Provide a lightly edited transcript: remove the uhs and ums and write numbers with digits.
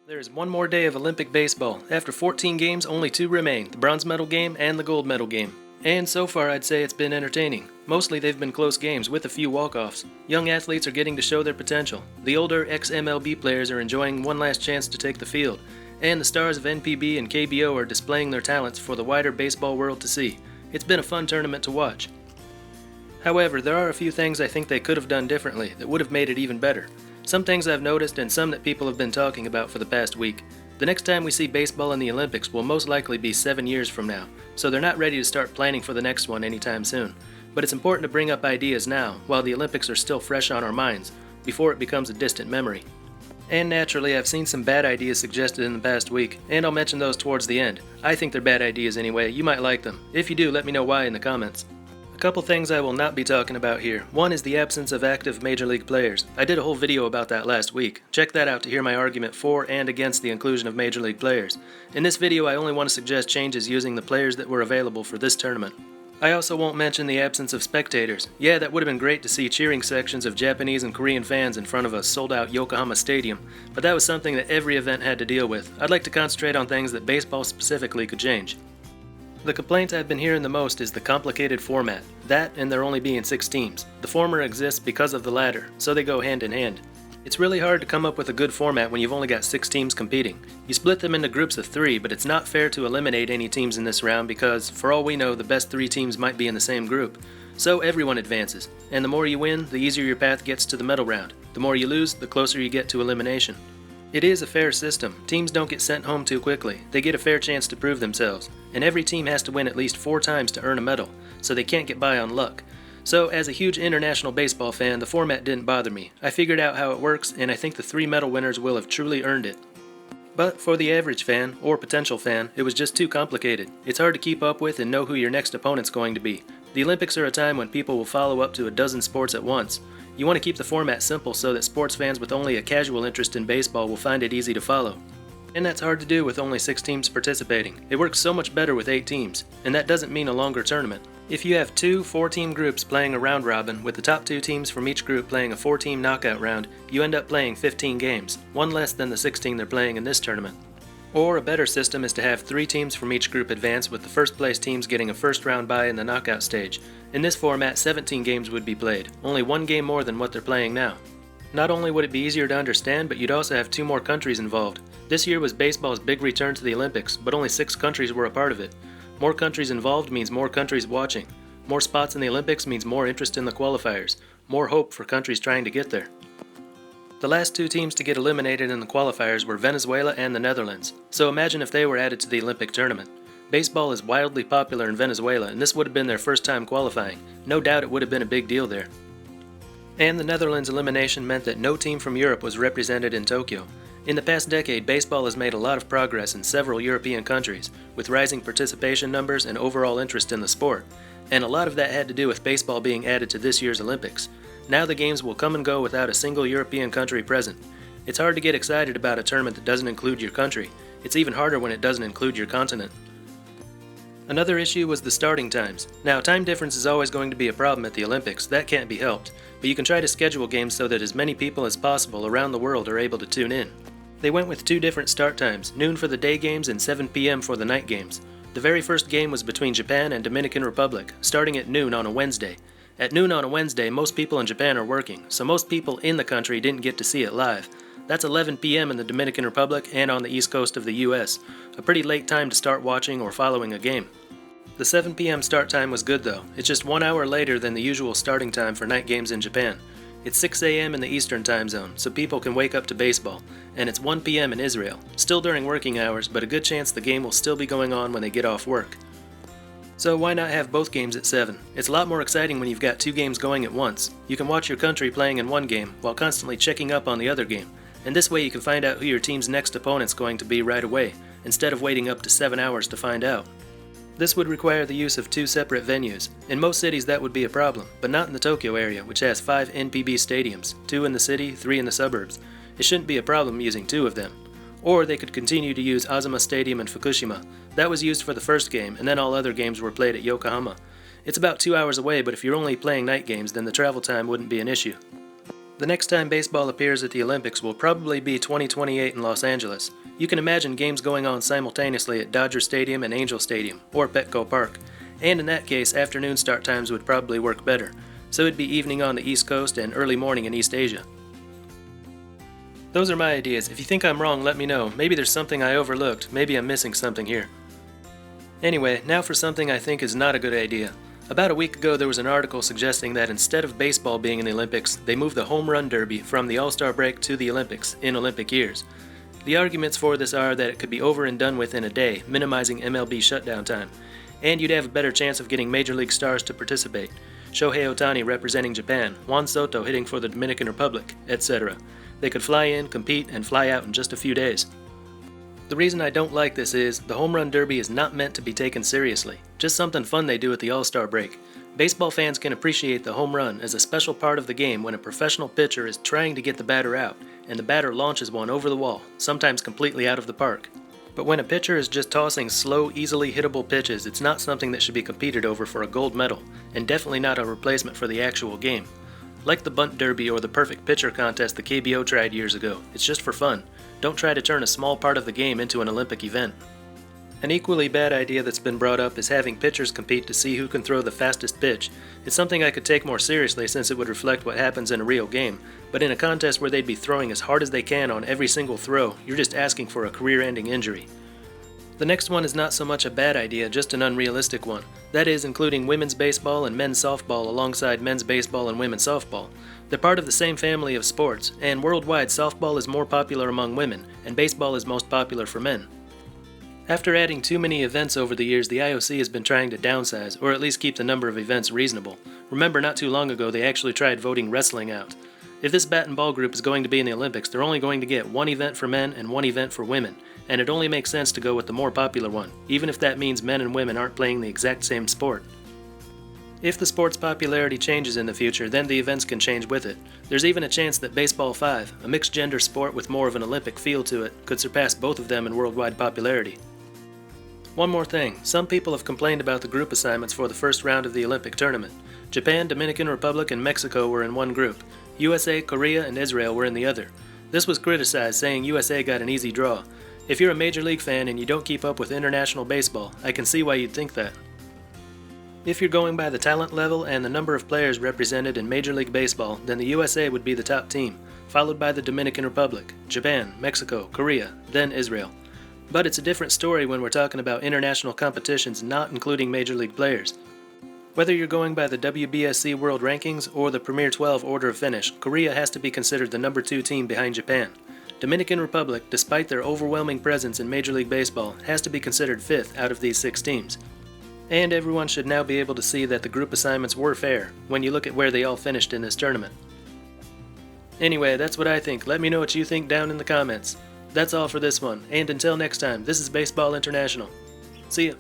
There is one more day of Olympic baseball. After 14 games, only two remain, the bronze medal game and the gold medal game. And so far, I'd say it's been entertaining. Mostly they've been close games with a few walk-offs. Young athletes are getting to show their potential. The older ex-MLB players are enjoying one last chance to take the field. And the stars of NPB and KBO are displaying their talents for the wider baseball world to see. It's been a fun tournament to watch. However, there are a few things I think they could have done differently that would have made it even better. Some things I've noticed and some that people have been talking about for the past week. The next time we see baseball in the Olympics will most likely be 7 years from now, so they're not ready to start planning for the next one anytime soon. But it's important to bring up ideas now, while the Olympics are still fresh on our minds, before it becomes a distant memory. And naturally, I've seen some bad ideas suggested in the past week, and I'll mention those towards the end. I think they're bad ideas anyway, you might like them. If you do, let me know why in the comments. A couple things I will not be talking about here. One is the absence of active Major League players. I did a whole video about that last week. Check that out to hear my argument for and against the inclusion of Major League players. In this video, I only want to suggest changes using the players that were available for this tournament. I also won't mention the absence of spectators. Yeah, that would have been great to see cheering sections of Japanese and Korean fans in front of a sold-out Yokohama stadium, but that was something that every event had to deal with. I'd like to concentrate on things that baseball specifically could change. The complaint I've been hearing the most is the complicated format. That and there only being 6 teams. The former exists because of the latter, so they go hand in hand. It's really hard to come up with a good format when you've only got 6 teams competing. You split them into groups of 3, but it's not fair to eliminate any teams in this round because, for all we know, the best 3 teams might be in the same group. So everyone advances, and the more you win, the easier your path gets to the medal round. The more you lose, the closer you get to elimination. It is a fair system. Teams don't get sent home too quickly. They get a fair chance to prove themselves. And every team has to win at least 4 times to earn a medal, so they can't get by on luck. So, as a huge international baseball fan, the format didn't bother me. I figured out how it works, and I think the 3 medal winners will have truly earned it. But for the average fan, or potential fan, it was just too complicated. It's hard to keep up with and know who your next opponent's going to be. The Olympics are a time when people will follow up to a dozen sports at once. You want to keep the format simple so that sports fans with only a casual interest in baseball will find it easy to follow. And that's hard to do with only 6 teams participating. It works so much better with 8 teams, and that doesn't mean a longer tournament. If you have 2 4-team groups playing a round robin, with the top 2 teams from each group playing a 4-team knockout round, you end up playing 15 games, one less than the 16 they're playing in this tournament. Or a better system is to have 3 teams from each group advance, with the first place teams getting a first round bye in the knockout stage. In this format, 17 games would be played, only 1 game more than what they're playing now. Not only would it be easier to understand, but you'd also have 2 more countries involved. This year was baseball's big return to the Olympics, but only 6 countries were a part of it. More countries involved means more countries watching. More spots in the Olympics means more interest in the qualifiers, more hope for countries trying to get there. The last 2 teams to get eliminated in the qualifiers were Venezuela and the Netherlands, so imagine if they were added to the Olympic tournament. Baseball is wildly popular in Venezuela, and this would have been their first time qualifying. No doubt it would have been a big deal there. And the Netherlands elimination meant that no team from Europe was represented in Tokyo. In the past decade, baseball has made a lot of progress in several European countries, with rising participation numbers and overall interest in the sport, and a lot of that had to do with baseball being added to this year's Olympics. Now the games will come and go without a single European country present. It's hard to get excited about a tournament that doesn't include your country. It's even harder when it doesn't include your continent. Another issue was the starting times. Now, time difference is always going to be a problem at the Olympics, that can't be helped, but you can try to schedule games so that as many people as possible around the world are able to tune in. They went with 2 different start times, noon for the day games and 7 p.m. for the night games. The very first game was between Japan and Dominican Republic, starting at noon on a Wednesday. At noon on a Wednesday, most people in Japan are working, so most people in the country didn't get to see it live. That's 11 p.m. in the Dominican Republic and on the east coast of the U.S., a pretty late time to start watching or following a game. The 7 p.m. start time was good though. It's just 1 hour later than the usual starting time for night games in Japan. It's 6 a.m. in the Eastern time zone, so people can wake up to baseball, and it's 1 p.m. in Israel, still during working hours, but a good chance the game will still be going on when they get off work. So why not have both games at 7? It's a lot more exciting when you've got 2 games going at once. You can watch your country playing in one game, while constantly checking up on the other game, and this way you can find out who your team's next opponent's going to be right away, instead of waiting up to 7 hours to find out. This would require the use of 2 separate venues. In most cities that would be a problem, but not in the Tokyo area, which has 5 NPB stadiums, 2 in the city, 3 in the suburbs. It shouldn't be a problem using 2 of them. Or they could continue to use Azuma Stadium in Fukushima. That was used for the first game, and then all other games were played at Yokohama. It's about 2 hours away, but if you're only playing night games, then the travel time wouldn't be an issue. The next time baseball appears at the Olympics will probably be 2028 in Los Angeles. You can imagine games going on simultaneously at Dodger Stadium and Angel Stadium, or Petco Park. And in that case, afternoon start times would probably work better, so it'd be evening on the East Coast and early morning in East Asia. Those are my ideas. If you think I'm wrong, let me know. Maybe there's something I overlooked. Maybe I'm missing something here. Anyway, now for something I think is not a good idea. About a week ago, there was an article suggesting that instead of baseball being in the Olympics, they moved the Home Run Derby from the All-Star break to the Olympics in Olympic years. The arguments for this are that it could be over and done with in a day, minimizing MLB shutdown time, and you'd have a better chance of getting Major League stars to participate. Shohei Ohtani representing Japan, Juan Soto hitting for the Dominican Republic, etc. They could fly in, compete, and fly out in just a few days. The reason I don't like this is, the Home Run Derby is not meant to be taken seriously, just something fun they do at the All-Star break. Baseball fans can appreciate the home run as a special part of the game when a professional pitcher is trying to get the batter out, and the batter launches one over the wall, sometimes completely out of the park. But when a pitcher is just tossing slow, easily hittable pitches, it's not something that should be competed over for a gold medal, and definitely not a replacement for the actual game. Like the bunt derby or the perfect pitcher contest the KBO tried years ago, it's just for fun. Don't try to turn a small part of the game into an Olympic event. An equally bad idea that's been brought up is having pitchers compete to see who can throw the fastest pitch. It's something I could take more seriously since it would reflect what happens in a real game, but in a contest where they'd be throwing as hard as they can on every single throw, you're just asking for a career-ending injury. The next one is not so much a bad idea, just an unrealistic one. That is, including women's baseball and men's softball alongside men's baseball and women's softball. They're part of the same family of sports, and worldwide softball is more popular among women, and baseball is most popular for men. After adding too many events over the years, the IOC has been trying to downsize, or at least keep the number of events reasonable. Remember, not too long ago they actually tried voting wrestling out. If this bat and ball group is going to be in the Olympics, they're only going to get one event for men and one event for women, and it only makes sense to go with the more popular one, even if that means men and women aren't playing the exact same sport. If the sport's popularity changes in the future, then the events can change with it. There's even a chance that Baseball 5, a mixed-gender sport with more of an Olympic feel to it, could surpass both of them in worldwide popularity. One more thing, some people have complained about the group assignments for the first round of the Olympic tournament. Japan, Dominican Republic, and Mexico were in one group. USA, Korea, and Israel were in the other. This was criticized, saying USA got an easy draw. If you're a Major League fan and you don't keep up with international baseball, I can see why you'd think that. If you're going by the talent level and the number of players represented in Major League Baseball, then the USA would be the top team, followed by the Dominican Republic, Japan, Mexico, Korea, then Israel. But it's a different story when we're talking about international competitions not including Major League players. Whether you're going by the WBSC World Rankings or the Premier 12 order of finish, Korea has to be considered the number 2 team behind Japan. Dominican Republic, despite their overwhelming presence in Major League Baseball, has to be considered 5th out of these 6 teams. And everyone should now be able to see that the group assignments were fair when you look at where they all finished in this tournament. Anyway, that's what I think. Let me know what you think down in the comments. That's all for this one, and until next time, this is Baseball International. See ya.